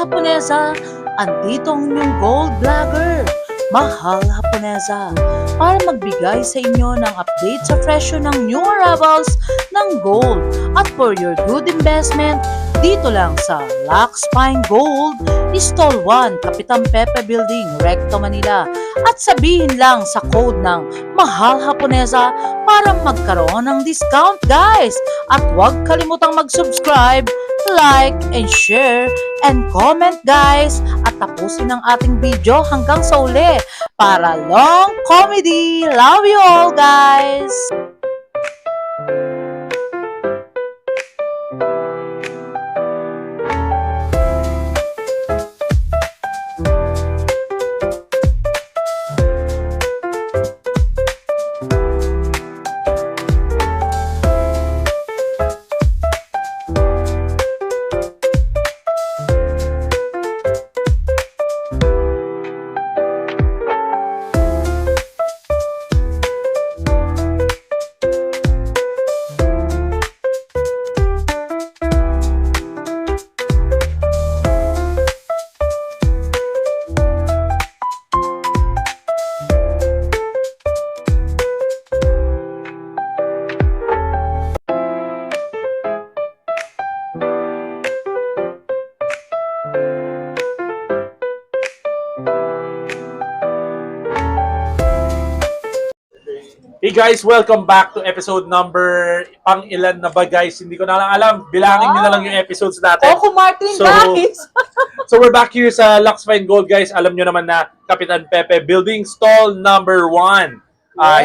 Haponesa, andito ang inyong gold vlogger, Mahal Haponesa, para magbigay sa inyo ng update sa presyo ng new arrivals ng gold at for your good investment, dito lang sa Lux Fine Gold, Stall 1, Kapitan Pepe Building, Recto, Manila. At sabihin lang sa code ng Mahal Haponesa para magkaroon ng discount, guys. At huwag kalimutang mag-subscribe, like, and share, and comment, guys. At tapusin ang ating video hanggang sa uli para long comedy. Love you all, guys! Hey guys, welcome back to episode number pang ilan na ba guys? Hindi ko na lang alam. Bilangin nyo na lang yung episodes natin. Coco Martin, guys! So we're back here sa Lux Fine Gold guys. Alam nyo naman na Kapitan Pepe Building Stall number 1.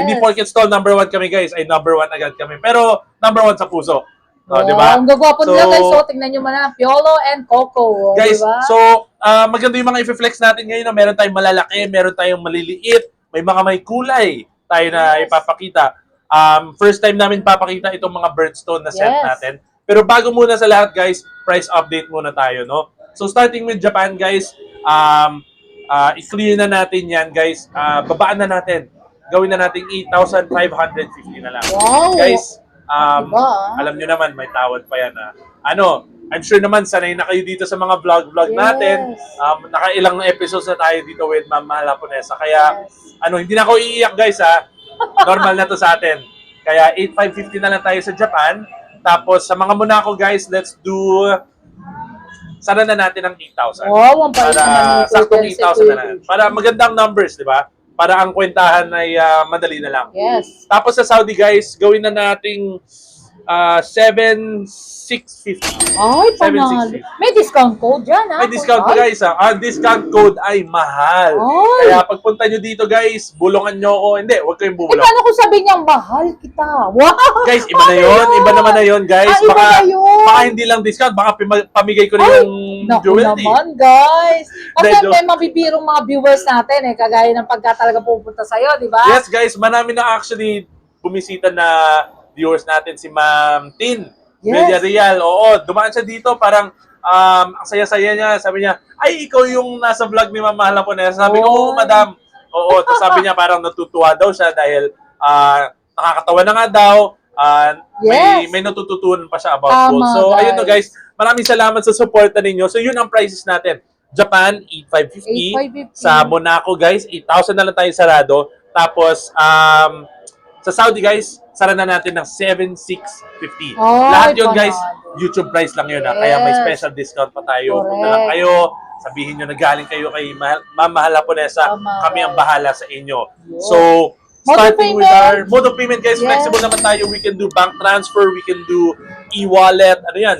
Hindi porket stall number 1 kami guys, ay number 1 agad kami. Pero number 1 sa puso. Di ba? Ang gagwapo nila guys. So, tingnan nyo man Piolo and Coco. Guys, diba? so maganda yung mga i-flex natin ngayon na meron tayong malalaki, meron tayong maliliit, may mga may kulay tayo na ipapakita. First time namin papakita itong mga birthstone na set natin. Pero bago muna sa lahat guys, price update muna tayo, no? So starting with Japan guys, i-clear na natin yan guys. Babaan na natin. Gawin na natin 8,550 na lang. Wow! Guys, Diba? alam nyo naman, may tawad pa yan. I'm sure naman sanay na kayo dito sa mga vlog natin. Nakailang episodes na tayo dito with Ma'am Mahal Haponesa. Kaya, hindi na ako iiyak guys ha. Normal na to sa atin. Kaya 8,550 na lang tayo sa Japan. Tapos sa mga Monaco guys, let's do sana na natin ang 8,000. Wow, ang bait para naman ito, saktong guys, 8,000 na lang. Para magandang numbers, di ba? Para ang kwentahan ay madali na lang. Yes. Tapos sa Saudi guys, gawin na nating 7,650. Ay, panalo. May discount code dyan, ha? May discount pa guys ha. Ang discount code ay mahal. Ay. Kaya pagpunta nyo dito guys, bulungan nyo ako. Hindi, huwag kayong bubulong. Paano kung sabihin niyang mahal kita? Wow! Guys, iba na yun. Iba naman na yun guys. Iba na yun. Baka hindi lang discount. Baka pamigay ko rin yung Naku jewelry. naman, guys. Kasi Medyo- may mabibirong mga viewers natin kagaya ng pagka talaga pupunta sa'yo, di ba? Yes guys, marami na actually bumisita na viewers natin, si Ma'am Tin Villarreal. Oo, dumaan siya dito, parang ang saya-saya niya. Sabi niya, ay, ikaw yung nasa vlog ni Ma'am Mahal Haponesa. Sabi ko, oo, madam. Oo, tapos sabi niya parang natutuwa daw siya dahil nakakatawa na nga daw. May natututunan pa siya about gold. So, ayun no guys, maraming salamat sa suporta ninyo. So, yun ang prices natin. Japan, 8,550. 8,550. Sa Monaco, guys, 8,000 na lang tayo sarado. Tapos, sa Saudi, guys, sara na natin ng 7,650. Lahat yun, guys, YouTube price lang yun. Kaya may special discount pa tayo. Punta lang kayo. Sabihin nyo na galing kayo kay Ma'am Mahal Haponesa. Kami ang bahala sa inyo. So, starting with our mode of payment, guys, flexible naman tayo. We can do bank transfer, we can do e-wallet, ano yan?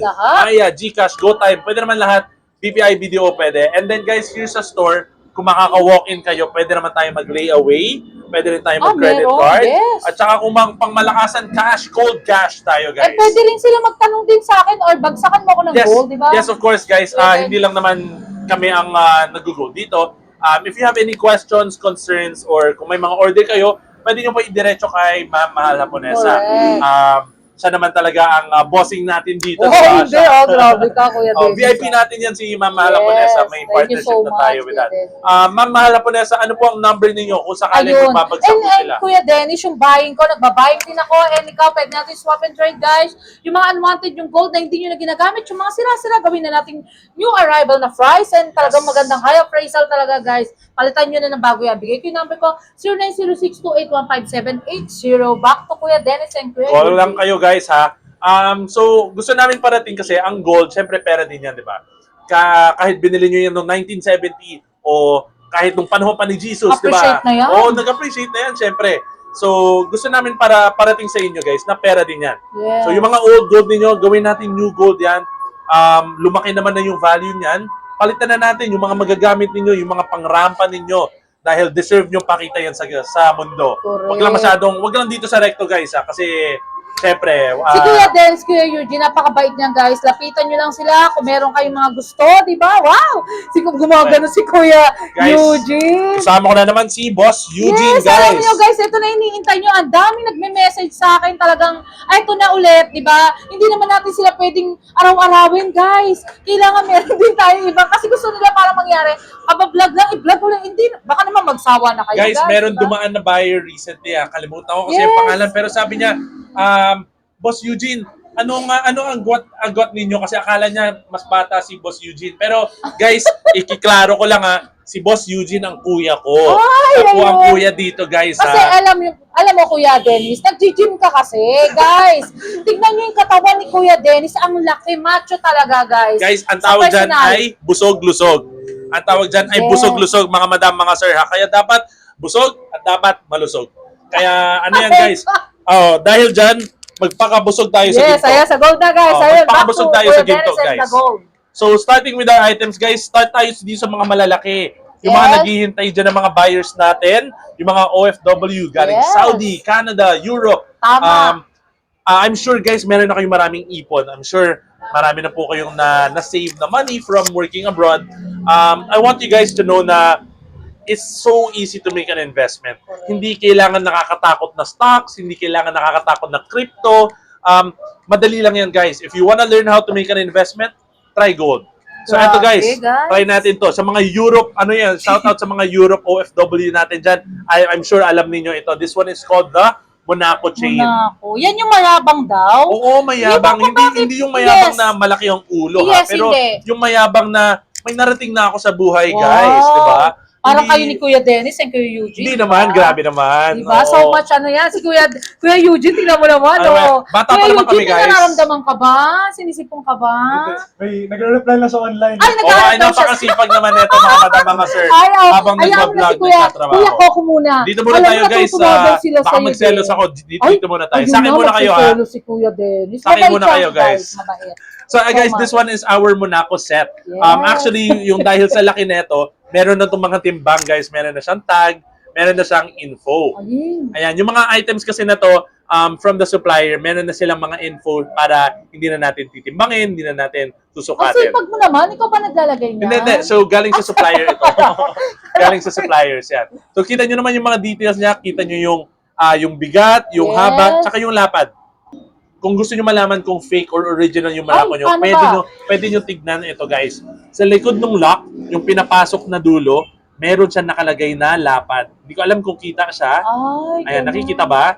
GCash, GoTime, pwede naman lahat. BPI video pwede. And then guys, here's sa store, kung makaka-walk-in kayo, pwede naman tayo mag-layaway, pwede rin tayo mag-credit card. At saka kung pangmalakasan cash, cold cash tayo, guys. Pwede rin sila magtanong din sa akin or bagsakan mo ako ng gold, di ba? Yes, of course, guys. Hindi lang naman kami ang nag-go dito. If you have any questions, concerns, or kung may mga order kayo, pwede nyo po i-diretso kay Ma'am Mahal Haponesa. siya naman talaga ang bossing natin dito. Oh, diba? hindi. Oh, grabe ka, Kuya Dennis. VIP natin yan si Ma'am Mahal Aponesa. May Yes, thank you partnership so na tayo much, with Kuya that. Dennis. Ma'am Mahal Aponesa, ano po ang number ninyo kung sakaling Ayun. magbabagsak And, po and sila? Kuya Dennis, yung buying ko, nagbabaying din ako. And ikaw, pwede natin swap and trade, guys. Yung mga unwanted, yung gold na hindi nyo na ginagamit, yung mga sira-sira, gawin na natin new arrival na price. And talagang Yes. magandang high appraisal talaga, guys. Palitan nyo na ng bago yan. Bigay ko yung number ko, 0906281570. Back to Kuya Dennis and Kuya Call lang Yuji. kayo guys ha. So gusto namin parating kasi ang gold, syempre pera din yan, di ba? Kahit binili nyo yan noong 1970 o kahit nung panahon pa ni Jesus, di ba? Appreciate na yan. Oo, nag-appreciate na yan, syempre. So gusto namin para parating sa inyo guys na pera din yan. Yes. So yung mga old gold ninyo, gawin natin new gold yan. Lumaki naman na yung value niyan. Palitan na natin yung mga magagamit ninyo, yung mga pangrampa ninyo. Dahil deserve nyo pakita yan sa mundo. Correct. Wag lang dito sa recto guys ha, kasi syempre, Si Kuya Dennis, Kuya Eugene, napakabait niyan, guys. Lapitan nyo lang sila kung meron kayong mga gusto, di ba? Wow! Gumagano si Kuya Guys, Eugene. kasama ko na naman si Boss Eugene, Yes, alam guys. nyo guys, ito na iniintay nyo. Ang dami nagme-message sa akin talagang, ay, ito na ulit, di ba? Hindi naman natin sila pwedeng araw-arawin, guys. Kailangan meron din tayo ibang, kasi gusto nila para mangyari, vlog lang, i-vlog ko lang, hindi, baka naman magsawa na kayo, Guys, meron diba? dumaan na buyer recently. Kalimutan ko kasi Yes. yung pangalan. Pero sabi niya, Boss Eugene, ano ang agwat ninyo? Kasi akala niya mas bata si Boss Eugene. Pero guys, ikiklaro ko lang si Boss Eugene ang kuya ko. Ay, Siya po ang ayun. kuya dito, guys. Kasi alam mo Kuya Dennis, nag-gym ka kasi, guys. Tignan niyo yung katawan ni Kuya Dennis, ang laki, macho talaga, guys. Guys, ang Sa tawag dyan personal. ay busog-lusog. Ang tawag dyan ay Yes. busog-lusog, mga madam, mga sir. Kaya dapat busog at dapat malusog. Kaya ano yan, guys? Dahil dyan, magpakabusog tayo sa Yes, ginto. ayan, sa gold na, guys. Ayun, back to magpakabusog tayo Kuya sa ginto, Dennis and guys. the gold. So, starting with our items, guys, start tayo dito sa mga malalaki. Yung mga Yes. naghihintay dyan ng mga buyers natin, yung mga OFW galing Yes. Saudi, Canada, Europe. Tama. I'm sure, guys, meron na kayong maraming ipon. I'm sure marami na po kayong na-save na money from working abroad. I want you guys to know na it's so easy to make an investment. Correct. Hindi kailangan nakakatakot na stocks, hindi kailangan nakakatakot na crypto. Madali lang yan, guys. If you wanna learn how to make an investment, try gold. So, ito Grabe, guys, guys. try natin to. Sa mga Europe, shout out sa mga Europe OFW natin dyan. I'm sure alam niyo ito. This one is called the Monaco chain. Monaco. Yan yung mayabang daw. Oo, mayabang. Yung bakit- Hindi yung mayabang yes. na malaki ang ulo, Yes, Pero hindi. yung mayabang na may narating na ako sa buhay, Wow. guys. Diba? Parang Hindi- kayo ni Kuya Dennis and Kuya Eugene. Hindi naman, diba? grabe naman. Diba? So Oo. much yan. Si Kuya Eugene, tingnan mo naman. Ano, bata pa Kuya naman kami, Eugene, guys. may nararamdaman ka ba? Sinisipong ka ba? May nagre-reply lang sa online. Ay, Oo, ay nag-aaral daw siya. napakasipag naman nito, mga madam, mga sir. Ay, Habang ayaw mo na nag-vlog, si Kuya. nagtatrabaho. Kuya Coco muna. Dito muna Alam tayo, mo, guys. natutuwa daw sila Baka sa'yo, magselos eh. ako. Dito muna tayo. Ayun Sa akin na, muna kayo, ha? magsiselos si Kuya Dennis. Sa akin Mabait muna yan, kayo, guys. Mabait. So, guys, Tama. this one is our Monaco set. Yes. Actually, yung dahil sa laki neto, meron na itong mga timbang, guys. Meron na siyang tag, meron na siyang info. Ayun. Ayan, yung mga items kasi na to, from the supplier, meron na silang mga info para hindi na natin titimbangin, hindi na natin Ang susukatin. sipag mo naman, ikaw pa naglalagay niya. Hindi. So, galing sa supplier ito. Galing sa suppliers yan. So, kita nyo naman yung mga details niya. Kita nyo yung bigat, yung Yes. haba, tsaka yung lapad. Kung gusto nyo malaman kung fake or original yung Monaco Ay, nyo, paano ba? pwede nyo tignan ito, guys. Sa likod ng lock, yung pinapasok na dulo, meron siya nakalagay na lapad. Hindi ko alam kung kita siya. Ay, Ayan, ganun. nakikita ba?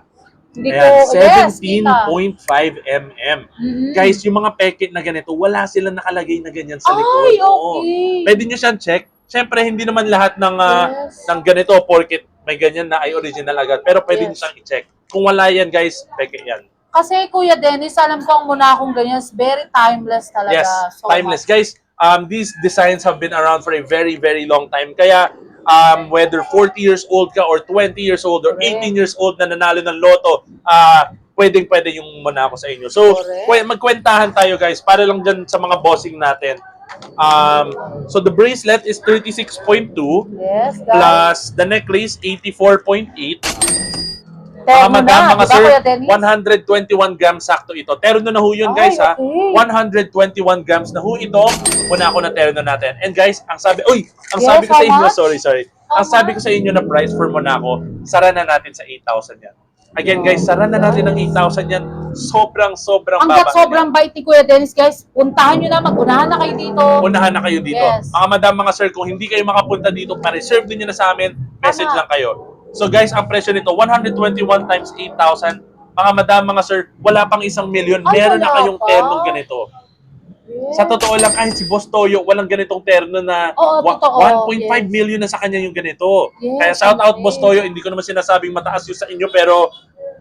Hindi ko, Ayan, yes, kita. 17.5 mm. Mhm. Guys, yung mga peke na ganito, wala silang nakalagay na ganyan sa likod. Ay, Oo. okay. Pwede nyo siyang check. Siyempre, hindi naman lahat ng Yes. ng ganito, porket may ganyan na ay original agad. Pero pwede nyo Yes. siyang i-check. Kung wala yan, guys, peke yan. Kasi Kuya Dennis, alam ko ang Monacong ganyan, is very timeless talaga. Yes, So timeless. much. Guys, these designs have been around for a very, very long time. Kaya, whether 40 years old ka or 20 years old or Correct. 18 years old na nanalo ng loto, pwedeng-pwede yung Monaco sa inyo. So, Correct. magkwentahan tayo, guys, para lang dyan sa mga bossing natin. So, the bracelet is 36.2 Yes, guys. plus the necklace 84.8. Terno Mga madam, na, mga di ba, sir, Kuya Dennis? 121 grams sakto ito. Terno na ho yun, Ay, guys, ha? okay. 121 grams na ho ito. Monaco na terno natin. And guys, ang sabi ko Yes, sa how inyo, much? sorry. How Ang sabi ko much? sa inyo na price for Monaco, sara na natin sa 8,000 yan. Again guys, sara na natin ng 8,000 yan. Sobrang Hanggat baba. sobrang bait ni Kuya Dennis, guys, puntahan nyo na, mag-unahan na kayo dito. Unahan na kayo dito. Yes. Mga madam, mga sir, kung hindi kayo makapunta dito, pa-reserve din nyo na sa amin, message Tama. lang kayo. So guys, ang presyo nito, 121 times 8,000. Mga madam, mga sir, wala pang 1,000,000. Ay, Meron na wala kayong pa. ternong ganito. Yes. Sa totoo lang, kahit si Boss Toyo, walang ganitong terno na Oo, totoo. 1.5 Yes. million na sa kanya yung ganito. Yes, Kaya shout out okay. Boss Toyo, hindi ko naman sinasabing mataas yung sa inyo, pero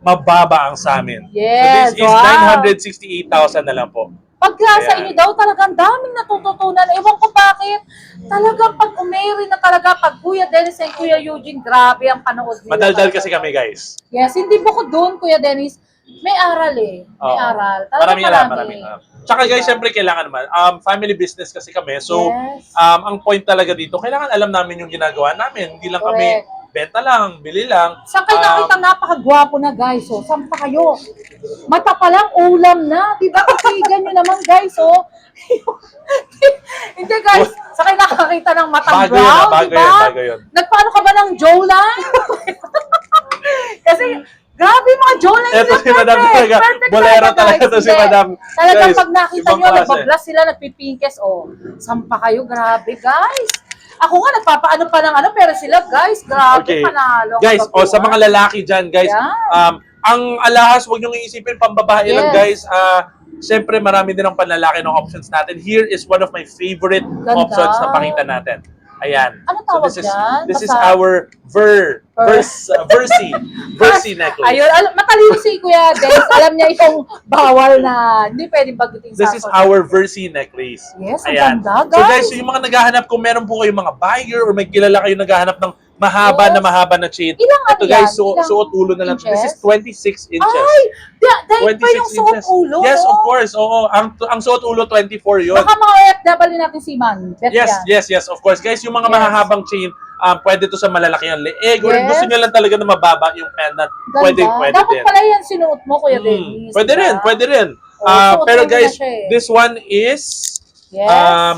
mababa ang sa amin. Yes, So this is wow. 968,000 na lang po. Pagka sa Ayan. inyo daw, talagang daming natututunan. Ewan ko bakit. Talagang pag umeri na talaga, pag Kuya Dennis and Kuya Eugene, grabe ang panood nila. Madaldal talaga. kasi kami, guys. Yes, hindi bukod doon, Kuya Dennis. May aral eh. May Oo. aral. Talagang Maraming alam. Tsaka guys, syempre kailangan naman. Family business kasi kami. So, Yes. ang point talaga dito, kailangan alam namin yung ginagawa namin. Hindi lang kami Correct. benta lang, bili lang. Saan kayo nakita napakagwapo na guys, oh. Saan pa kayo? Mata pa lang, ulam na. Diba? Kasigan nyo naman guys, oh. Hindi guys, saan kayo nakakita ng matang Bago yun, brown, bago diba? yun, bago yun. Nagpaano ka ba ng Joe lang? Kasi, grabe yung mga Joe lang Eto si Madam talaga. Bolero talaga to si Madam. Talagang Guys, pag nakita ibang nyo, klase. nagbablas sila, nagpipinkes, oh. Saan pa kayo? Grabe guys. Ako nga, nagpapaano pa ng ano, pero sila guys, grabe, Okay. panalo. Guys, Kababuan. sa mga lalaki dyan, guys, Yan. ang alahas, huwag nyo iisipin, pambabae lang, Yes. guys. Siyempre, marami din ang panlalaki ng options natin. Here is one of my favorite Ganda. options na pakita natin. Ayan. Ano tawag this is dyan? this is Basta- our Versi necklace. Ayun, matalino si Kuya Dennis. Alam niya yung bawal na hindi pwedeng bagutin sa This is our Versi necklace. Yes, ang Ayan. ganda, So guys. guys, yung mga naghahanap, kung meron po kayong mga buyer or may kilala kayo naghahanap ng mahaba na chain. Ilang ano Ito guys, yan? Ilang suot ulo na lang. inches? This is 26 inches. Ay! Dahil pa yung suot ulo. Yes, of course. Oo, ang suot ulo 24 yun. Baka mga OFW natin si Man. Bet Yes, of course. Guys, yung mga Yes. mahahabang chain, pwede to sa malalaki ang leeg. Or Yes. gusto nyo lang talaga na mababa yung pendant. Pwede Dapat din. pala yan sinuot mo, Kuya Dennis. Pwede diba? rin. Oo, suot Pero ulo na guys, siya eh. this one is Yes.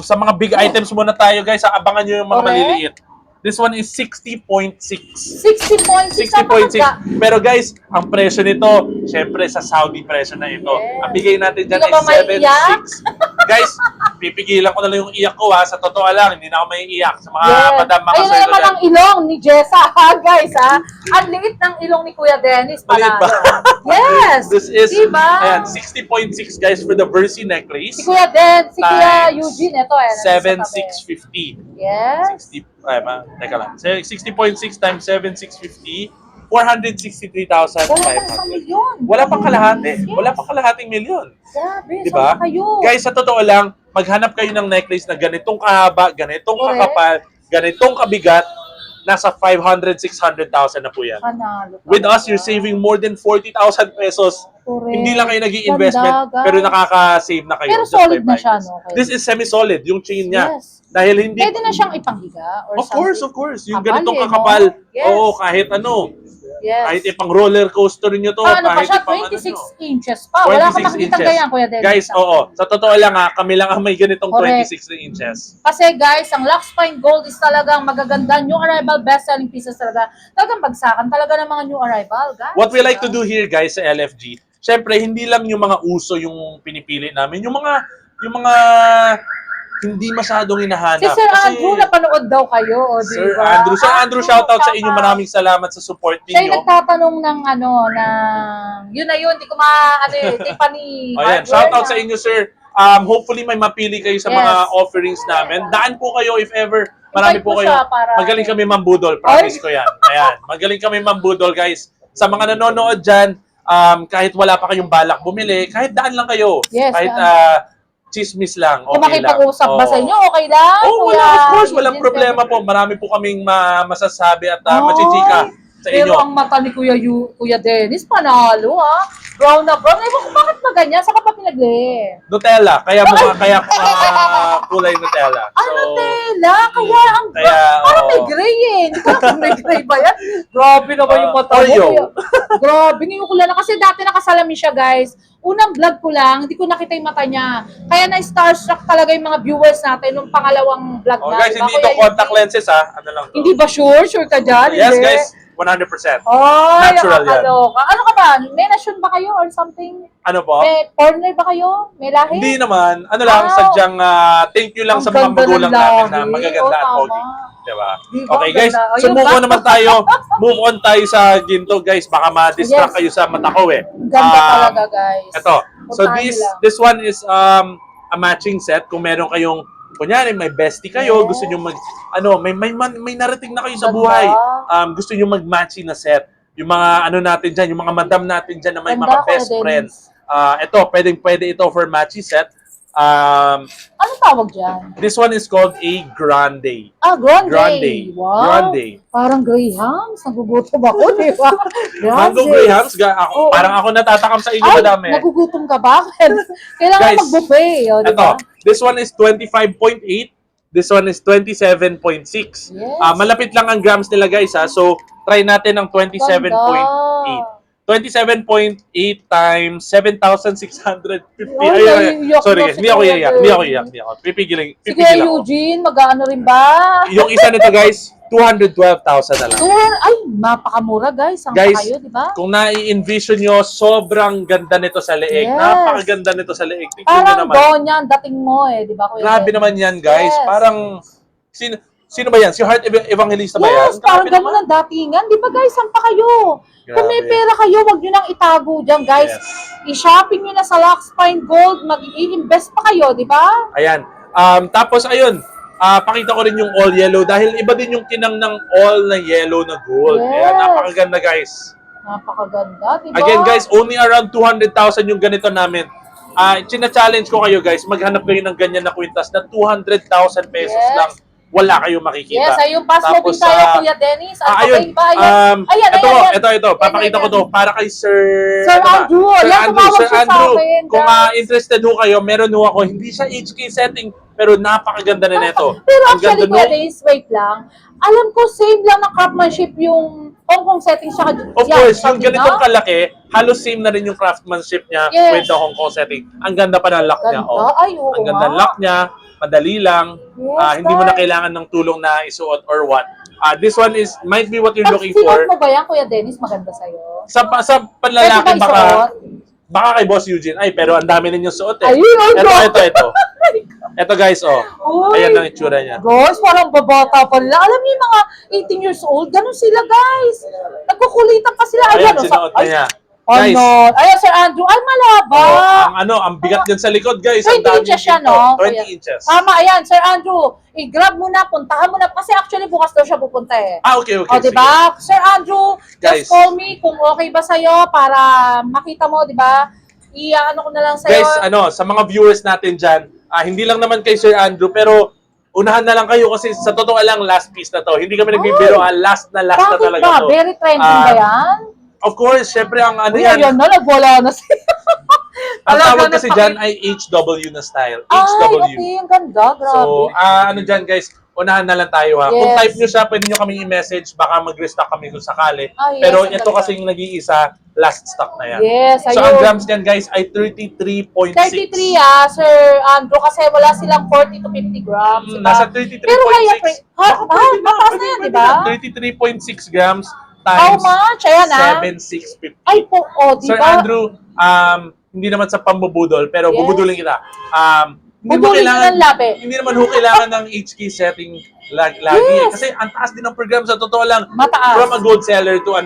sa mga big items muna tayo guys. Abangan nyo yung mga Correct. maliliit. This one is 60.6. 60.6 60.6. Pero guys, ang presyo nito, syempre sa Saudi presyo na ito. Yes. Ang bigay natin dyan Hindi ka ba ay maiiyak? 7.6. Guys, pipigilan ko na lang yung iyak ko ha. Sa totoo lang, hindi na ako maiiyak. Sa mga madam, mga Ayun sir na ko naman dyan. ang ilong ni Jessa, ha, guys, ha? Ang liit ng ilong ni Kuya Dennis. Maliit ba? Panalo. Yes! This is Diba? ayan, 60.6 guys for the Versi necklace. Si Kuya Den, si Kuya Times Eugene, ito eh. 7,650. Yes. 60, teka lang. 60.6 times 7,650, 463,500. Wala pang isang milyon. Wala pang kalahati. Yes. Wala pang kalahating milyon. Grabe, Diba? saan pa kayo? Guys, sa totoo lang, maghanap kayo ng necklace na ganitong kahaba, ganitong Correct. kakapal, ganitong kabigat, nasa 500, 600,000 na po yan. Panalo. With us, you're saving more than 40,000 pesos. Correct. Hindi lang kayo nag-i-investment, Ganda, guys. pero nakaka-save na kayo. Pero just by solid na buying siya, this. no? Okay. This is semi-solid, yung chain niya. Yes. Dahil hindi... Pwede na siyang ipanghiga or Of something. course. Yung Kapal ganitong eh, no? kakapal. Yes. Oo, kahit ano. Yes. Kahit ipang roller coaster nyo to. Ano pa kahit siya? ipang 26 ano nyo. inches pa. Wala kang 26 makikita inches. ganyan, Kuya Dennis. Guys, oo. Sa totoo lang ha, kami lang ang may ganitong Correct. 26 na inches. Kasi guys, ang Lux Fine Gold is talagang magaganda. New arrival, best-selling pieces talaga. Talagang bagsakan talaga ng mga new arrival, guys. What we like to do here, guys, sa LFG, syempre, hindi lang yung mga uso yung pinipili namin. Yung mga hindi masyadong hinahanap. Si Sir Andrew, napanood daw kayo, o Sir diba? Andrew, shout out sa inyo. Maraming salamat sa support Siya yung ninyo. nagtatanong ng yun na yun, di ko Tiffany. Ayan, shout out sa inyo, sir. Hopefully may mapili kayo sa Yes. mga offerings namin. Daan po kayo if ever. Marami Invite po mo kayo. siya para- Magaling kami mambudol. Promise ko yan. Ayan. Magaling kami mambudol, guys. Sa mga nanonood dyan, kahit wala pa kayong balak bumili, kahit daan lang kayo. Yes, Kahit chismis lang, Kung okay lang. makipag-usap ba Oo. sa inyo, okay lang? Oh, Kuya wala, of course. Walang Eugene, problema po. Marami po kaming masasabi at Ay, machichika sa inyo. Pero ang mata ni Kuya Dennis, panalo Brown na brown. Ewan ko bakit ba ganyan? Saan ka pa pinagli? Nutella. Kaya kulay Nutella. Nutella? Kaya ang Kaya, parang may oo. gray eh. Hindi ko alam kung may gray ba yan. Grabe naman yung mata mo. Oreo. Kuya. Grabe, ngayon ko lang. Kasi dati nakasalamin siya, guys. Unang vlog ko lang, hindi ko nakita yung mata niya. Kaya na-starstruck talaga yung mga viewers natin nung pangalawang vlog Oh, na. guys, Diba, hindi Kuya ito contact Eugene? lenses ha. Ano lang to. Hindi ba sure? Sure ka dyan? Yes, Hindi. guys. 100%. Ay, Natural yan. nakakaloka. Ano ka ba? May nation ba kayo or something? Ano po? May foreigner ba kayo? May lahi? Hindi naman. Ano lang, Ah, sadyang thank you lang ang sa mga ganda ng magulang namin na lahi. magaganda at Oo, pogi. tama. Diba? Di ba, Okay ang guys, ganda? so Ayun move ba? on naman tayo. Move on tayo sa ginto guys. Baka ma-distract Yes. kayo sa mata ko eh. Ganda talaga, guys. Ito. So Puntahan this niyo lang. this one is a matching set. Kung meron kayong kunyari may bestie kayo, Yes. gusto niyo may narating na kayo sa Ganda. buhay. Gusto niyo mag-matching na set. Yung mga ano natin diyan, yung mga madam natin diyan na may Ganda, mga Kuya best Dennis. friend. Ito, pwede ito for matching set. Ano tawag dyan? This one is called a grande. Grande. Grande. Wow. Grande. Parang Grahams. Nagugutom ako, di ba? Mango Grahams, Oo. parang ako natatakam sa inyo Ay, madami. nagugutom ka ba? Kailangan Guys, mag-buffet. O, di Ito, ba? this one is 25.8. This one is 27.6. Yes. Malapit lang ang grams nila guys ha. So, try natin ang 27.8. 27.8 times 7,650. Ay, naiiyak Sorry, na si hindi ako Kuya iiyak. Hindi ako. Si Kuya Pipigil ako. Eugene, mag-ano rin ba? Yung isa nito guys, 212,000 na lang. Ay, napakamura guys. Ang Guys, kayo, di ba? Kung nai-envision nyo, sobrang ganda nito sa leeg. Yes. Napakaganda nito sa leeg. Tingnan nyo Parang naman. Donya ang dating mo eh, di ba? Kuya Grabe Dennis? naman yan, guys. Yes. Parang, sino ba yan? Si Heart Evangelista ba yan? Yes, parang Grabe ganun naman. ang datingan. Di ba guys, saan pa kayo? Kung may Grabe. pera kayo, wag nyo nang itago dyan guys. Yes. I-shopping nyo na sa Lux Fine Gold, mag-i-invest pa kayo, di ba? Ayan. Tapos, ayun. Pakita ko rin yung all yellow dahil iba din yung kinang ng all na yellow na gold. Yes. Ayan, napakaganda, guys. Napakaganda, di ba? Again, guys, only around 200,000 yung ganito namin. China-challenge ko kayo, guys. Maghanap kayo ng ganyan na kwintas na 200,000 pesos Yes. lang. Wala kayong makikita. Yes, ayun, pass moving Tapos, tayo, Kuya Dennis. Ano ayun. pa ba? Ayan, Ito. Papakita ko to para kay Sir... Sir ano ba? Andrew. Sir Yan, Andrew. tumawag Sir siya sa Andrew, akin, kung guys. interested ho kayo, meron ho ako. Hindi siya HK setting, pero napakaganda na nito. Pero Ang actually, ganda Kuya nung- Dennis, wait lang. Alam ko, same lang ng craftsmanship yung Hong Kong setting siya. Of course, yung ganitong kalaki, halos same na rin yung craftsmanship niya Yes. with the Hong Kong setting. Ang ganda pa ng lock niya. Ganda. Ay, oo Ang ganda ng nga. lock niya, madali lang. Yes, Hindi mo na guys. kailangan ng tulong na isuot or what. This one might be what you're Pero looking sinuot for. mo ba yan, Kuya Dennis? Maganda sa'yo. Sa panlalaki, Pwede ba baka isuot? kay Boss Eugene. Ay, pero ang dami ninyong suot eh. Ayun, Ito. Ito guys, oh. Uy. Ayan ang itsura niya. Guys, parang babata pa nila. Alam niyo yung mga 18 years old, ganun sila, guys. Nagkukulitan pa sila. Ayan, oh, sinuot na niya. Ay, Guys, ano? Ayan, Sir Andrew. Ay, malaba. ang bigat dyan sa likod, guys. 20 Ang dami inches siya, dito. no? 20 Kuya? inches. Tama, ayan, Sir Andrew. I-grab mo na, puntahan mo na. Kasi actually, bukas daw siya pupunta eh. Okay. O, diba? Sir Andrew, Guys. just call me kung okay ba sa'yo para makita mo, diba? I-ano ko na lang sa'yo. Guys, sa mga viewers natin dyan, hindi lang naman kay Sir Andrew, pero unahan na lang kayo kasi sa totoo lang, last piece na to. Hindi kami nagbibiro, last na Bakit talaga ba? to. Very trending ba yan? Of course, syempre ang Uy, yan, ayan na, nagwala na siya. ang Talaga tawag kasi napaki- dyan ay HW na style. Ay, HW. okay, ang ganda, grabe. So, dyan guys, unahan na lang tayo ha. Kung Yes. type nyo siya, pwede nyo kami i-message, baka mag-restock kami kung sakali. Yes, Pero ang ito ganda. kasing nag-iisa, last stock na yan. Yes, So, ayun. ang grams niyan guys ay 33.6. 33 Sir Andrew, kasi wala silang 40 to 50 grams. Diba? Nasa 33.6. Pero kaya, mataas na yan, diba? 33.6 grams How times much? Ayan 7,650. Ay po, Sir diba? Andrew, hindi naman sa pambubudol, pero Yes. bubudulin kita. Hindi mo Budulin kailangan, ka ng labi. hindi naman ho kailangan ng HK setting lagi. Yes. Kasi ang taas din ng program sa totoo lang. Mataas. From a gold seller to a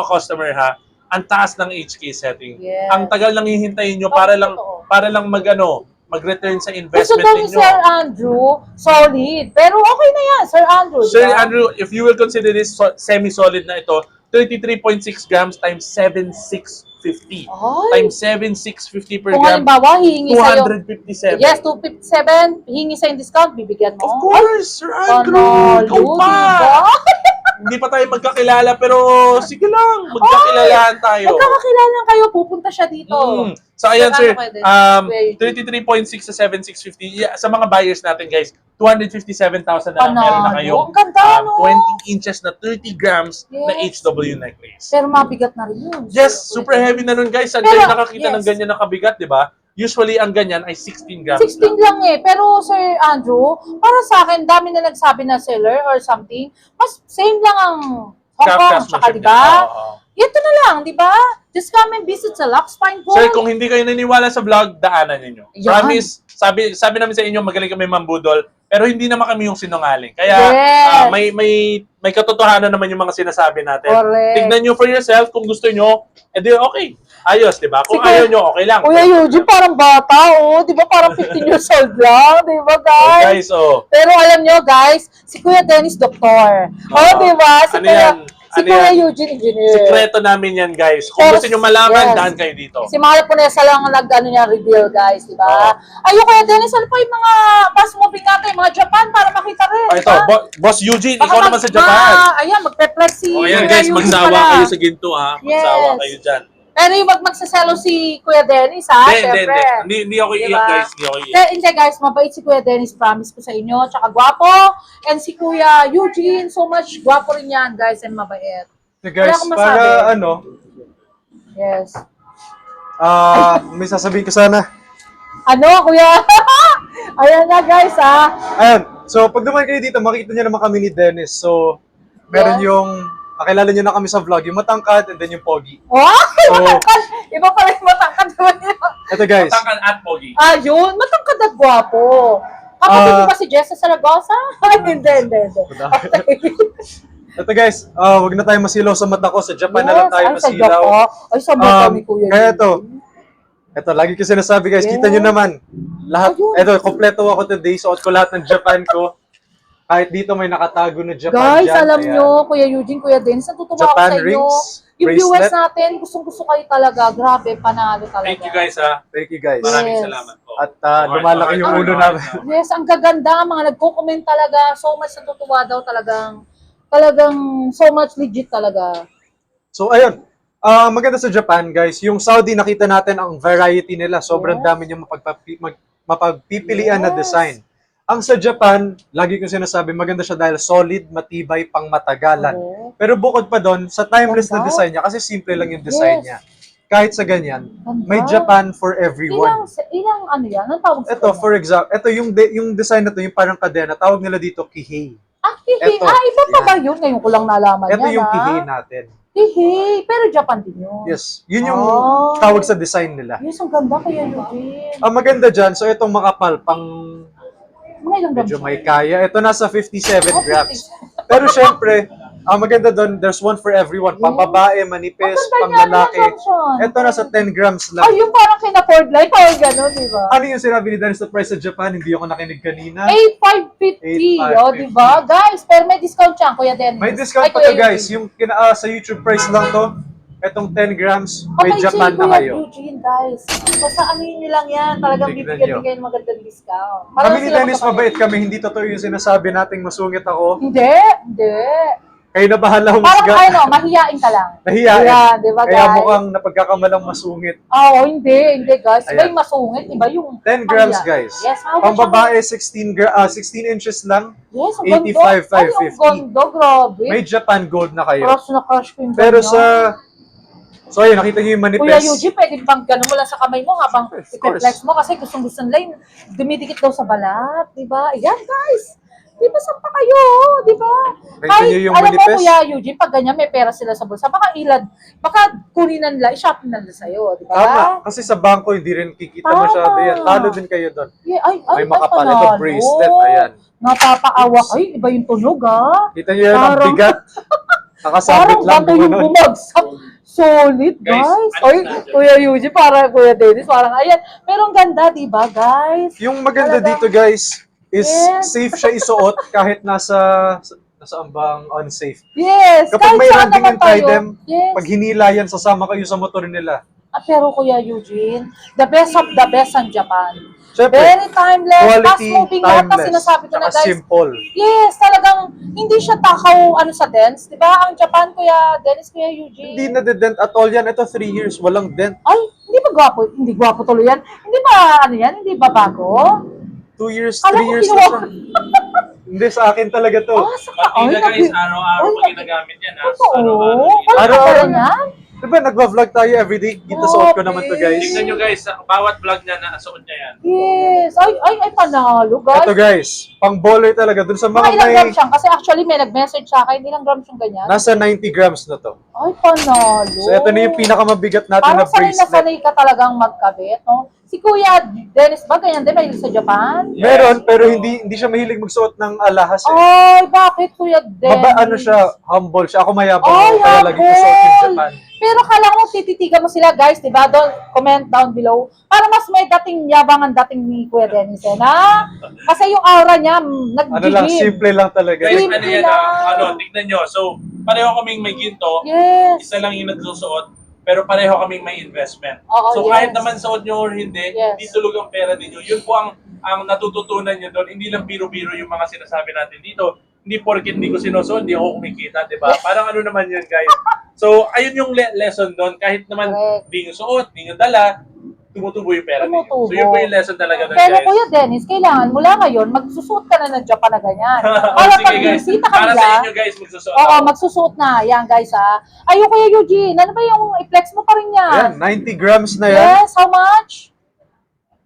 customer ha. Ang taas ng HK setting. Yes. Ang tagal lang hihintayin nyo Totoo. para lang mag-return sa Gusto investment daw ni ninyo. Sir Andrew, solid. Pero okay na yan, Sir Andrew. Sir diba? Andrew, if you will consider this semi-solid na ito, 33.6 grams times 7,650. Ay. Times 7,650 per Kung gram, halimbawa, hihingi sa'yo. 257. Yes, 257. Hihingi sa'yo discount, bibigyan mo. Of course, Sir Andrew. Panalo, Ikaw pa. diba? Hindi pa tayo magkakilala, pero sige lang, magkakilalaan tayo. Magkakakilala kayo, pupunta siya dito. So, ayan, Sir, sir, ano pwede? 33.6 sa 7,650. Yeah, sa mga buyers natin, guys, 257,000 na lang meron na kayo. Ang ganda, no? 20 inches na 30 grams na Yes. HW necklace. Pero mabigat na rin yun. Yes, super heavy na nun, guys. Saan Pero, kayo nakakita ng yes. ganyan na kabigat, di ba? Usually, ang ganyan ay 16 grams 16 lang eh. Pero Sir Andrew, para sa akin, dami na nagsabi na seller or something. Mas same lang ang Hong Kong, craftsmanship tsaka, di niya. ba? Oo. Ito na lang, di ba? Just come and visit sa Lux Pine Gold. Sir, kung hindi kayo naniniwala sa vlog, daanan ninyo. Yan. Promise, sabi namin sa inyo, magaling kami mambudol, pero hindi naman kami yung sinungaling. Kaya Yes. may katotohanan naman yung mga sinasabi natin. Correct. Tignan nyo for yourself kung gusto nyo, edi okay. Ayos, di ba? Kung Sige. ayaw nyo, okay lang. Kuya Eugene, parang bata, oh. Di ba? Parang 15 years old lang. Di ba, Oh, guys? guys, oh. Pero alam nyo, guys, si Kuya Dennis, doktor. Oh, di ba? Si Ano Kuya, yan? si Ano Kuya yan? Eugene, engineer. Sikreto namin yan, guys. Kung Yes. gusto nyo malaman, Yes. daan kayo dito. Si Mahal Punesa lang ang nag-ano niya, reveal, guys, di ba? Oo. Ayun, Kuya Dennis, ano pa yung mga fast moving natin, mga Japan, para makita rin, Oh, di ito, ba? Boss Eugene, Baka ikaw naman sa Japan. Ayan, magpe-flex si O yan, Kuya guys, Eugene magsawa pala. kayo sa ginto, ha? Magsawa Yes. kayo dyan. Pero yung magsaselo si Kuya Dennis, ha? Siyempre. Hindi ako iiyak, Diba? guys. Hindi ako iiyak. Hindi, guys, mabait si Kuya Dennis, promise ko sa inyo. Tsaka gwapo. And si Kuya Eugene, so much gwapo rin yan, guys, and mabait. So guys, Wala akong masabi. para ano, Yes. may sasabihin ko sana. Ano, Kuya? Ayan na, guys, ha? Ayun, so pag dumaan kayo dito, makikita nyo naman kami ni Dennis. So, meron Yes. yung, makilala nyo na kami sa vlog, yung matangkad and then yung pogi. Oh, So, matangkad. Iba pala yung matangkad. ito guys, Matangkad at pogi. Yun, matangkad at gwapo. Kapatid mo ba si Jessa Saragosa? Ay, hindi. Okay. ito guys, wag na tayo masilaw sa mata ko, sa Japan na lang tayo Ay, sa masilaw. Japan. Ay, sa mata ni Kuya Kaya Eugene. ito, lagi ko sinasabi guys, Yes. kita nyo naman, lahat, Ayun. ito, kompleto ako today, suot ko lahat ng Japan ko. Kahit dito may nakatago na Japan Guys, dyan. alam Ayan. nyo, Kuya Eugene, Kuya Dennis, natutuwa ako Japan sa inyo. rings, Yung bracelet. viewers natin, gustong-gusto kayo talaga. Grabe, panalo talaga. Thank you, guys, ha? Thank you guys. Maraming Yes. salamat po. At lumalaki yung ulo namin. Yes, ang gaganda, mga nagko-comment talaga. So much natutuwa daw talagang so much legit talaga. So ayun, maganda sa Japan guys, yung Saudi nakita natin ang variety nila, sobrang Yes. dami yung mapagpipilian na Yes. design. Ang sa Japan, lagi kong sinasabi, maganda siya dahil solid, matibay, pang matagalan. Oo. Pero bukod pa doon, sa timeless na Ganda. design niya, kasi simple lang yung design Yes. niya. Kahit sa ganyan, Ganda. may Japan for everyone. Ilang ano yan? Anong tawag sa Ito, kanya? for example, ito yung design na to, yung parang kadena, tawag nila dito kihei. Hihi. Ito. Iba pa Yan. ba yun? Ngayon ko lang nalaman Ito yan, yung ah. kihei natin. Hihi. Pero Japan din yun. Yes, yun yung Oh. tawag sa design nila. Yes, ang ganda kaya Eugene. Ang maganda dyan, so itong makapal, pang Mga ilang grams medyo siya? may kaya. Ito nasa 57 Oh, grams. Pero syempre, ang maganda doon, there's one for everyone. Pambabae, manipis, Ang ganda niya, panglalaki. ilang grams siya? Ito nasa 10 grams Ay, lang. yung parang kina-Ford Life, parang gano'n, di ba? Ano yung sinabi ni Dennis sa price sa Japan? Hindi ako nakinig kanina. 8,550, oh, di ba? Guys, pero may discount siya, Kuya Dennis. May discount Ay, pa Kuya to guys. Eugene. Yung sa YouTube price lang to. Itong 10 grams, may Patay Japan si na Kuya kayo. Eugene, guys. Basta ano yun lang yan, talagang Tignan bibigyan nyo. din kayo ng magandang discount. Kami ni sila Dennis, magkakaya. mabait kami. Hindi totoo yung sinasabi nating masungit ako. Hindi. Kayo na bahala Parang humusga. ano, mahiyain ka lang. Nahiyain. Ayan, di ba, Kaya guys? mukhang napagkakamalang masungit. Oo, hindi, guys. Iba Ayan. yung masungit, iba yung... 10 grams, Ayan. guys. Yes, how much Pang babae, 16 inches lang. Yes, ang 85, ganda. Ay, ang 550. ganda, grabe. May Japan gold na kayo. Crush na crush ko yung Pero ganyan. sa... So, ayun, nakita niyo yung manifest. Kuya Eugene, pwede bang gano'n mo lang sa kamay mo habang Of course. i-flex mo kasi gustong-gusto nila dumidikit daw sa balat, di ba? Ayan, guys. Di ba, saan pa kayo? Di ba? Nakita niyo yung alam manifest? mo, Kuya Eugene, pag ganyan may pera sila sa bulsa, baka kunin na nila, i-shopping na nila sa'yo, di ba? Tama. Kasi sa bangko, hindi rin kikita Tama. masyado yan. Talo din kayo doon. Yeah, May makapal. Ito, bracelet. Ayan. Napapaawa. Ay, iba yung tunog, ah. Kita niyo yan, ang Parang- bigat. Nakasabit Parang lang bato yung gumano. bumagsak. Solid, Guys, guys. ano Oy, natin? Kuya Eugene, parang Kuya Dennis, parang ayan. Pero ang ganda, di ba, guys? Yung maganda Talagang- dito, guys, is Yes. safe siya isuot kahit nasa ambang unsafe. Yes. Kapag kahit may saan landing naman and try tayo. them, Yes. pag hinila yan, sasama kayo sa motor nila. Pero Kuya Eugene, the best of the best ang Japan. Siyempre, Very timeless, quality, fast-moving lahat na timeless, sinasabi ko na, tsaka guys. simple. Yes, talagang hindi siya takaw sa dents. Di ba? Ang Japan, Kuya Dennis, Kuya Eugene. Hindi na-dent at all yan. Ito 3 years, walang dent. Ay, hindi ba gwapo? Hindi gwapo tuloy yan. Hindi ba, hindi ba bago? 2 years, Alam 3 ko, years na kinuha siya. Hindi, sa akin talaga to. Ah, saka, Pati na guys, nabi- araw-araw Ay, pag ginagamit yan. Ha? Totoo? Araw-araw. Wala ka Araw-araw. ba yan? Diba, nagva-vlog tayo everyday. Dito suot ko naman to, guys. Tingnan nyo guys, sa bawat vlog niya, nakasuot niya yan. Yes. Ay, panalo, guys. Ito, guys. Pang baller talaga. Dun sa Mga mga ilang may... grams siyang? Kasi actually may nag-message sa akin, ilang grams yung ganyan? Nasa 90 grams na to. Ay, panalo. So, ito na yung pinakamabigat natin Parang na bracelet. sanay ka talagang magkabit, no? Si Kuya Dennis ba, ganyan din, mahilig sa Japan? Meron, pero hindi siya mahilig magsuot ng alahas eh. Ay, bakit Kuya Dennis? Ano siya, humble siya. Ako mayabang Ay, ako, kaya lagi ko suot yung humble. Japan. Pero kala mo tititigan mo sila, guys, di ba? Doon, comment down below. Para mas may dating yabang ang dating ni Kuya Dennis, eh, na? Kasi yung aura niya, Ano lang, nag-gym. simple lang talaga. Guys, Simple ano yan, lang. tignan nyo. So, pareho kaming may ginto, Yes. isa lang yung nagsusuot, pero pareho kaming may investment. Oo, So, yes. kahit naman suot nyo or hindi, Yes. hindi tulog ang pera ninyo. Yun po ang natututunan nyo doon. Hindi lang biro-biro yung mga sinasabi natin dito. Hindi porket hindi ko sinusuot, hindi ako kumikita, di ba? Parang ano naman yun, guys. So, ayun yung lesson doon. Kahit naman Correct. hindi nyo suot, hindi nyo dala, tumutubo yung pera ninyo. Tumutubo. So, yun po yung lesson talaga doon, Pero guys. Kuya Dennis, kailangan mula ngayon, magsusuot ka na ng Japan na ganyan. Para Sige, pag guys. bisita Para kanila, sa inyo, guys, magsusuot oo, ako. magsusuot na. Yan, guys, ha. Ayun, Kuya Eugene, ano ba yung i-flex mo pa rin yan? Ayan, 90 grams na yan. Yes, how much?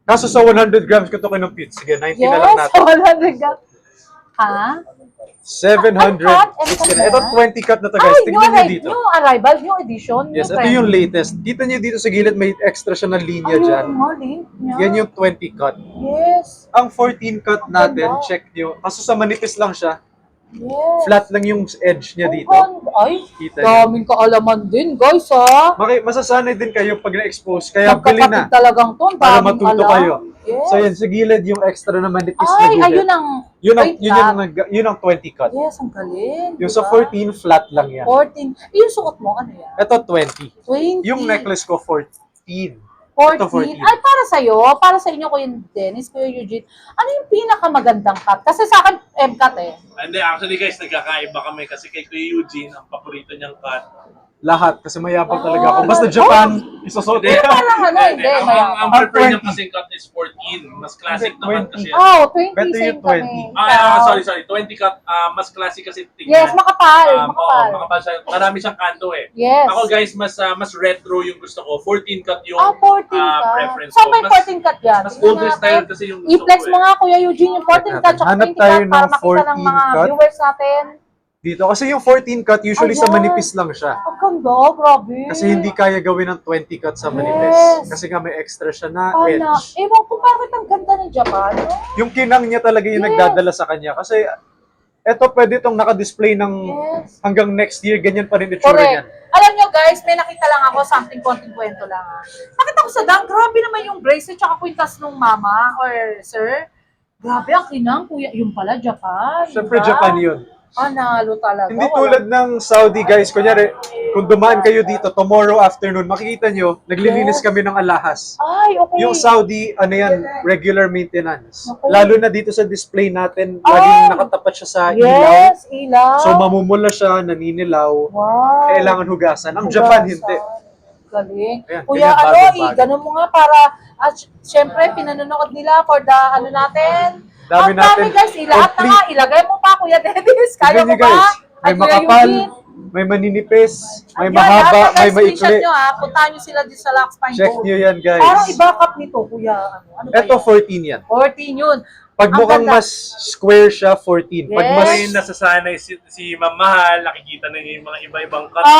Kaso sa 100 grams ko ito kinumpit. Sige, 90 na lang Yes, natin. 100 ka. Ha? 760 na. Ito 20 cut na to, guys. Ay, Tingnan nyo dito. new arrival, new edition, new Yes, ito trend. yung latest. Kita nyo dito sa gilid, may extra siya na linya Ayun, dyan. nga, link niya. Yan yung 20 cut. Yes, Ang 14 cut natin, Ganda. check nyo. Kaso sa manipis lang siya. yes. Flat lang yung edge niya Ang dito. ganda. Ay, Kita nyo. daming kaalaman din, guys, ha. Masasanay din kayo pag na-expose. Kaya bili na. Magkapatid talagang to, ang Para daming matuto alam. kayo. Yes. So yan, sa gilid yung extra na manipis na Ay, gilid. ayun ang Yun ang 20 cut. Yes, ang galing. Yung diba? sa 14, flat lang yan. 14. Yung suot mo, ano yan? Ito 20. 20. Yung necklace ko 14. 14. Ito 14. Ay, para sa inyo, Kuya Dennis, Kuya Eugene, ano yung pinakamagandang cut? Kasi sa akin, M-cut eh. Hindi, actually guys, nagkakaiba kami kasi kay Kuya Eugene, ang paborito niyang cut. Lahat. Kasi mayabang talaga ako. Oh, Basta Japan, isusot. Hindi. Parang ano, hindi. Ang Kaya, prefer niya 20. kasing cut is 14. Mas classic Hindi, naman 20. kasi. oh, 20, Better same yung kami. 20. Sorry. 20 cut, mas classic kasi tingnan. Yes, makapal. Oo, makapal siya. Marami siyang kanto eh. Yes. Ako guys, mas retro yung gusto ko. 14 cut yung 14 cut. preference Saan ko. ba yung 14 cut yan? Mas Tingnan older natin. style kasi yung gusto I-flex ko mo eh. nga, Kuya Eugene, yung 14 cut, tsaka Hanap 20 tayo cut, para ng makita ng 14 mga cut. viewers natin. Dito. Kasi yung 14 cut, usually sa Ayan. manipis lang siya. Ang ganda, grabe. Kasi hindi kaya gawin ng 20 cut sa manipis. Yes. Kasi nga may extra siya na Ana, edge. ewan ko bakit ang ganda ng Japan, no? Yung kinang niya talaga yung Yes. nagdadala sa kanya. Kasi eto pwede itong naka-display ng Yes. hanggang next year, ganyan pa rin itsura Correct. niyan. Alam nyo guys, may nakita lang ako, something konting kwento lang ha. Nakita ko sa dang, grabe naman yung bracelet tsaka kwintas nung mama or sir. Grabe ang kinang, kuya, yung pala Japan. Siyempre diba? Japan yun. Panalo talaga. Hindi tulad ng Saudi guys, kunyari, kung dumaan kayo dito tomorrow afternoon, makikita nyo, naglilinis Yes. kami ng alahas. Ay, okay. Yung Saudi, ano yan, regular maintenance. Okay. Lalo na dito sa display natin, Ay. laging nakatapat siya sa ilaw. Yes, ilaw. So mamumula siya, naninilaw, wow. kailangan hugasan. Ang Japan, hindi. Galing. Ayan, Kuya, ganyan, ano, bagong-bago. ganun mo nga para, at syempre, pinanonood nila for the, ano natin. Dami Ang dami natin. guys, ilahat na nga, ilagay mo pa, Kuya Dennis. Kaya Tignan mo nyo, ba? guys, may At Kuya makapal, Eugene, may maninipis, may ayan, mahaba, lahat na, may guys, screenshot maikli. nyo ha, puntahan nyo sila din sa Lux Pine Check Gold. nyo yan, guys. Parang iba-cup nito, Kuya. Ano ba Ito, yan? 14 yan. 14 yun. Pag Ang mukhang ganda. mas square siya, 14. Pag Yes. mas Ngayon nasasanay si Ma'am Mahal, nakikita na niya yung mga iba-ibang cut Oh,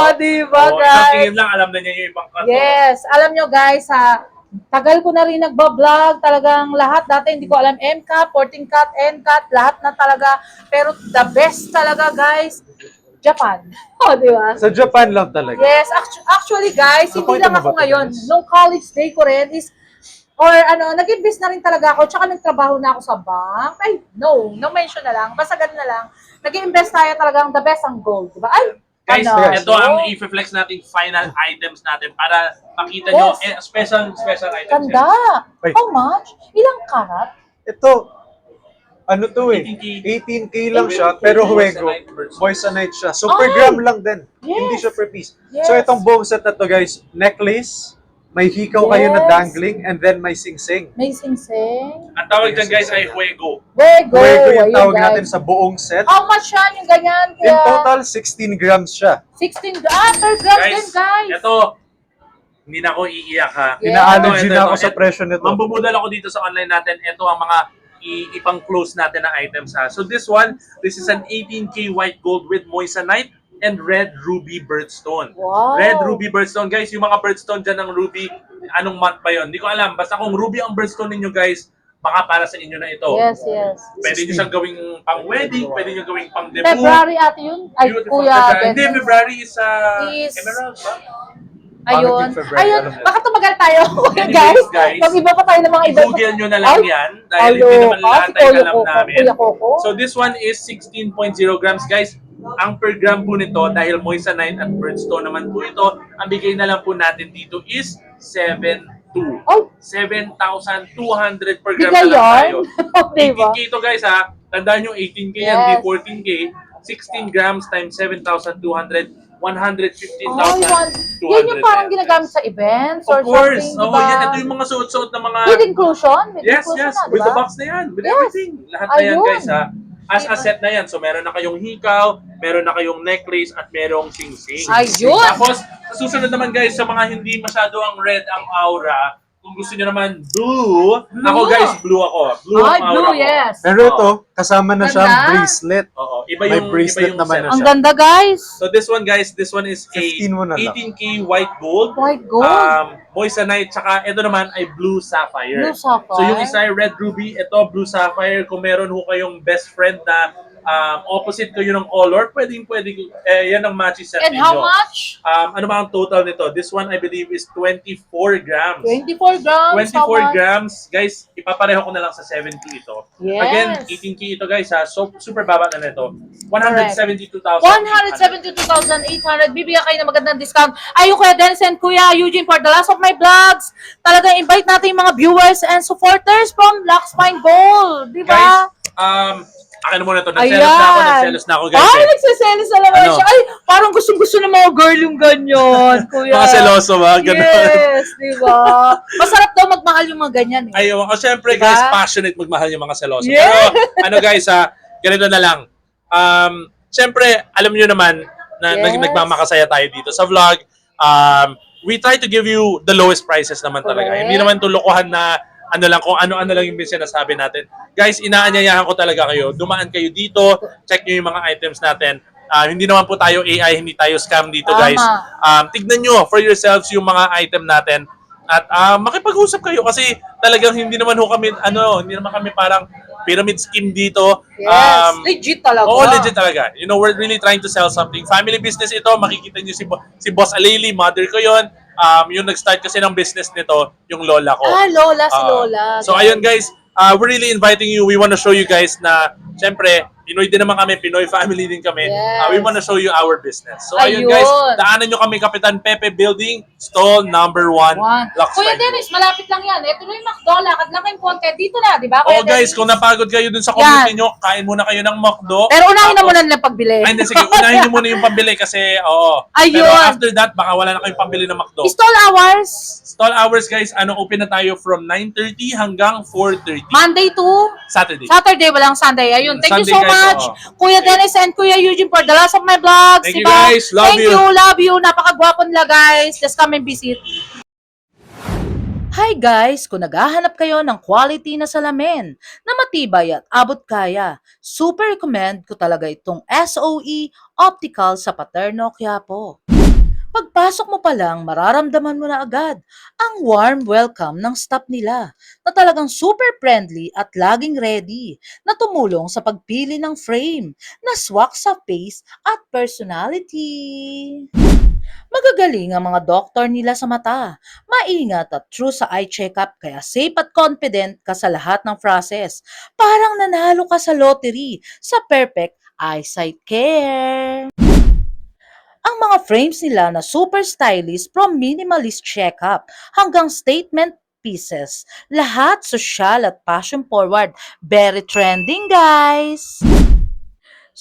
guys. di ba, Isang guys? tingin lang, alam na niya yung ibang cut. Yes, alam nyo guys ha, tagal ko na rin nagbablog, talagang lahat dati hindi ko alam M-cut, 14 cut, N-cut, lahat na talaga. Pero the best talaga guys, Japan. Oh, di ba? sa Japan lang talaga. Yes, actually guys, hindi Nakwento lang mo ako ba ito, ngayon. Dennis? Nung college day ko rin is, or ano, nag-invest na rin talaga ako, tsaka nagtrabaho na ako sa bank. Ay, no mention na lang, basta ganun na lang. Nag-invest tayo talagang the best ang gold, di ba? Ay, Guys, ano? ito ang i-flex nating final items natin para makita nyo, Yes. special items. Ganda. Ay. How much? Ilang karat? Ito, ano to eh, 18K. 18K lang siya, pero huwego. Moissanite siya. So per Ay! gram lang din. Yes. Hindi siya per piece. Yes. So itong buong set na to guys, necklace, may hikaw kayo na Yes. dangling, and then may sing-sing. May sing-sing. Ang tawag dyan guys ay Huego. Go. Fuego yung Ayun, tawag guys. natin sa buong set. How much yan yung ganyan? In Kaya, total, 16 grams siya. 16 per gram din, guys. Ito, hindi na ako iiyak ha. Yeah. Ina-allergy Ito, na ito, ako sa ito. presyo nito. Mambubudal ako dito sa online natin. Ito ang mga ipang-close natin na items ha. So this is an 18K white gold with moissanite and red ruby birthstone. Wow. Red ruby birthstone. Guys, yung mga birthstone dyan ng ruby, anong month pa yon? Hindi ko alam. Basta kung ruby ang birthstone ninyo guys, baka para sa inyo na ito. Yes. Pwede nyo siyang gawing pang-wedding, pwede nyo gawing pang-debut. February ate yun? Ay, Beautiful Kuya February. Ben. Hindi, February is Is- emerald ba? Ayun. Bakit yung February? Ayun, Alam mo. baka tumagal tayo, Anyways, guys. guys, Mag-iba pa tayo ng mga iba. I-google nyo na lang Ay, yan dahil hindi naman lahat si ay Kuya alam Coco, namin. Kuya Coco. So this one is 16.0 grams guys. Ang per gram po nito dahil moissanite at birthstone naman po ito, ang bigay na lang po natin dito is 7.2. Oh, 7,200 per gram bigay na lang tayo. yun. Diba? 18K ito guys ha. Tandaan nyo 18K yan, Yes. di 14K. 16 grams times 7,200, 115,200. Yan yung parang ginagamit sa events or Of course. something, Oh, diba? yan. Ito yung mga suot-suot na mga... With inclusion? With Yes, inclusion yes. na, With diba? the box na yan. With Yes. everything. Lahat na yan, Ayun. guys, ha. As a Diba? set na yan. So, meron na kayong hikaw, meron na kayong necklace, at merong sing-sing. Ayun. Tapos, sa susunod naman, guys, sa mga hindi masyado ang red ang aura, kung gusto nyo naman blue, ako guys, blue ako. Blue Ay, ang aura blue, ko. yes. Pero ito, kasama na siyang Ganda. bracelet. Oo. Iba May yung, bracelet iba yung naman set. na Ang siya. ganda, guys. So, this one, guys, this one is a 15 mo na lang. 18K white gold. White gold. Moissanite, tsaka ito naman ay blue sapphire. Blue sapphire. So yung isa ay red ruby, ito blue sapphire. Kung meron ho kayong best friend na opposite kayo ng color, pwede yan ang matchy set And ninyo. how much? Ano ba ang total nito? This one I believe is 24 grams. 24 grams. 24 how much? grams. Guys, ipapareho ko na lang sa 70 ito. Yes. Again, 18K ito guys ha. So super baba na nito. 172,000. 172,800. Bibigyan kayo ng magandang discount. Ayun, Kuya Dennis and Kuya Eugene, for the last of my vlogs. Talagang invite natin yung mga viewers and supporters from Lux Fine Gold. Di ba? Guys, akin muna to. Nagselos na ako guys. Ay, eh. nagsiselos na naman Ano? siya. Ay, parang gustong-gusto ng mga girl yung ganyan, Kuya. Mga seloso ba? Ganun. Yes, di ba? Masarap daw magmahal yung mga ganyan. Eh. Ayun, syempre Diba? guys, passionate magmahal yung mga seloso. Yeah. Pero guys ganito na lang. Syempre, alam niyo naman na Yes. nagmamakasaya tayo dito sa vlog. We try to give you the lowest prices naman talaga. Correct. Hindi naman to lokohan na kung ano-ano lang yung sinasabi natin. Guys, inaanyayahan ko talaga kayo. Dumaan kayo dito, check nyo yung mga items natin. Hindi naman po tayo AI, hindi tayo scam dito, Tama. guys. Tignan nyo for yourselves yung mga item natin. At makipag-usap kayo kasi talagang hindi naman kami parang pyramid scheme dito. Yes, legit talaga. Oo, legit talaga. You know, we're really trying to sell something. Family business ito, makikita nyo si Boss Alayli, mother ko yon. Yung nag-start kasi ng business nito, yung lola ko. Lola, si Lola. So ayun guys, we're really inviting you. We want to show you guys na, syempre, Pinoy din naman kami, Pinoy family din kami. Yes. We want to show you our business. So ayun Ayun. guys, daanan nyo kami Kapitan Pepe Building, stall number 1, Lux Kuya Fine Dennis, Gold. malapit lang yan. Ito na yung McDo, lakad lang kayong konti. Dito na, di ba? Oh guys, kung napagod kayo dun sa commute Yan. niyo, kain muna kayo ng McDo. Pero unahin na Tapos- muna nilang pagbili. Ay, hindi, sige, unahin niyo muna yung pambili kasi, oo. Ayun. Pero after that, baka wala na kayong pambili ng McDo. Stall hours, Stall hours guys, open na tayo from 9:30 hanggang 4:30. Monday to Saturday. Saturday, walang Sunday. Ayun, thank you Sunday, so guys, much. oo. Kuya Dennis and Kuya Eugene for the last of my vlogs. Thank you, diba? guys. Love Thank you. love you. Napakagwapo nila guys. Just come and visit. Hi guys! Kung naghahanap kayo ng quality na salamin na matibay at abot kaya, super recommend ko talaga itong SOE Optical sa Paterno, Quiapo. Pagpasok mo pa lang, mararamdaman mo na agad ang warm welcome ng staff nila na talagang super friendly at laging ready na tumulong sa pagpili ng frame na swak sa face at personality. Magagaling ang mga doktor nila sa mata, maingat at true sa eye checkup kaya safe at confident ka sa lahat ng process. Parang nanalo ka sa lottery sa perfect eyesight care. Ang mga frames nila na super stylish from minimalist checkup hanggang statement pieces. Lahat social at fashion forward. Very trending guys!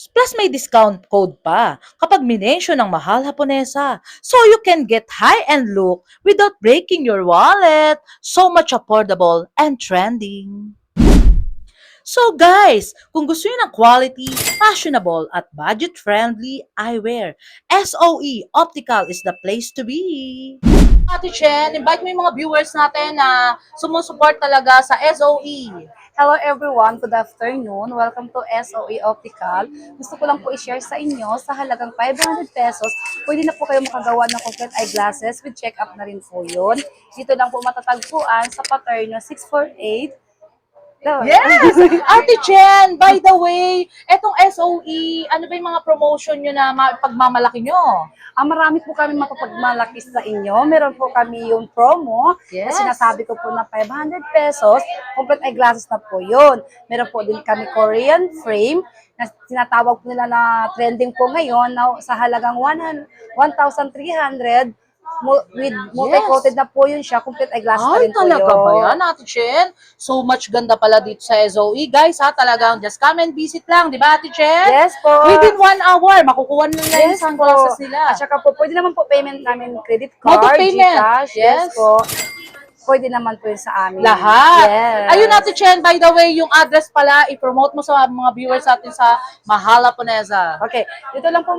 Plus may discount code pa kapag minensyon ng Mahal Haponesa. So you can get high-end look without breaking your wallet. So much affordable and trending. So guys, kung gusto niyo ng quality, fashionable at budget-friendly eyewear, SOE Optical is the place to be. Ate Chen, invite mo yung mga viewers natin na sumusuport talaga sa SOE. Hello everyone, good afternoon. Welcome to SOE Optical. Gusto ko lang po i-share sa inyo sa halagang 500 pesos. Pwede na po kayo makagawa ng complete eyeglasses with check-up na rin po yun. Dito lang po matatagpuan sa Paterno 648. Yes! Ate Chen, by the way, etong SOE, ano ba yung mga promotion nyo na pagmamalaki nyo? Marami po kami mapapagmalaki sa inyo. Meron po kami yung promo. Yes. Na sinasabi ko po na 500 pesos. Complete eyeglasses na po yun. Meron po din kami Korean frame na tinatawag po nila na trending po ngayon na sa halagang 1,300 with multi-coated na po yun siya. Complete eyeglasses na Ay, rin po talaga yun. ba yan, Ate Chen? So much ganda pala dito sa SOE. Guys, ha, talagang just come and visit lang, di ba, Ate Chen? Yes po. Within 1 hour, makukuha nila yung Yes po. sunglasses nila. At saka po, pwede naman po payment namin credit Mode card, of payment. GCash. Yes. Yes po. Pwede naman po yun sa amin. Lahat. Yes. Ayun, Ate Chen, by the way, yung address pala, i-promote mo sa mga viewers natin sa Mahal Haponesa. Okay. Dito lang po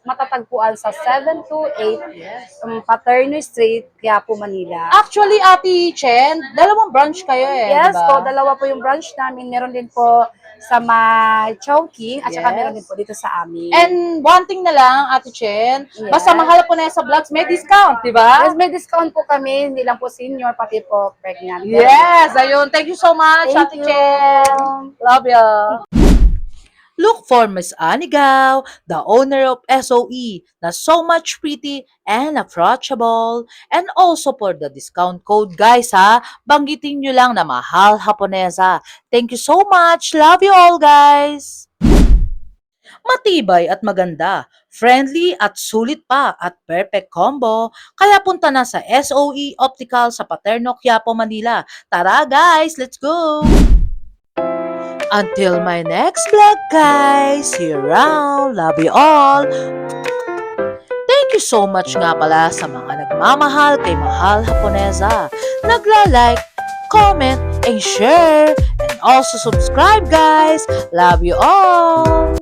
matatagpuan sa 728 Paterno Street, Quiapo, Manila. Actually, Ate Chen, dalawang branch kayo Yes diba? po, dalawa po yung branch namin. Meron din po sa Chowking at saka Yes. meron din po dito sa amin. And one thing na lang, Ate Chen, Yes. basta Mahal Haponesa Vlogs, may discount, di ba? Yes, may discount po kami. Hindi lang po senior, pati po pregnant. Yes, ayun. Thank you so much, Thank Ate you. Chen. Love ya. Look for Miss Anigaw, the owner of SOE, na so much pretty and approachable. And also for the discount code, guys, ha? Banggitin nyo lang na Mahal Haponesa. Thank you so much. Love you all, guys. Matibay at maganda, friendly at sulit pa at perfect combo. Kaya punta na sa SOE Optical sa Paterno, Quiapo, Manila. Tara, guys, let's go! Until my next vlog, guys. See you around. Love you all. Thank you so much nga pala sa mga nagmamahal kay Mahal Haponesa. Nagla-like, comment, and share. And also subscribe, guys. Love you all.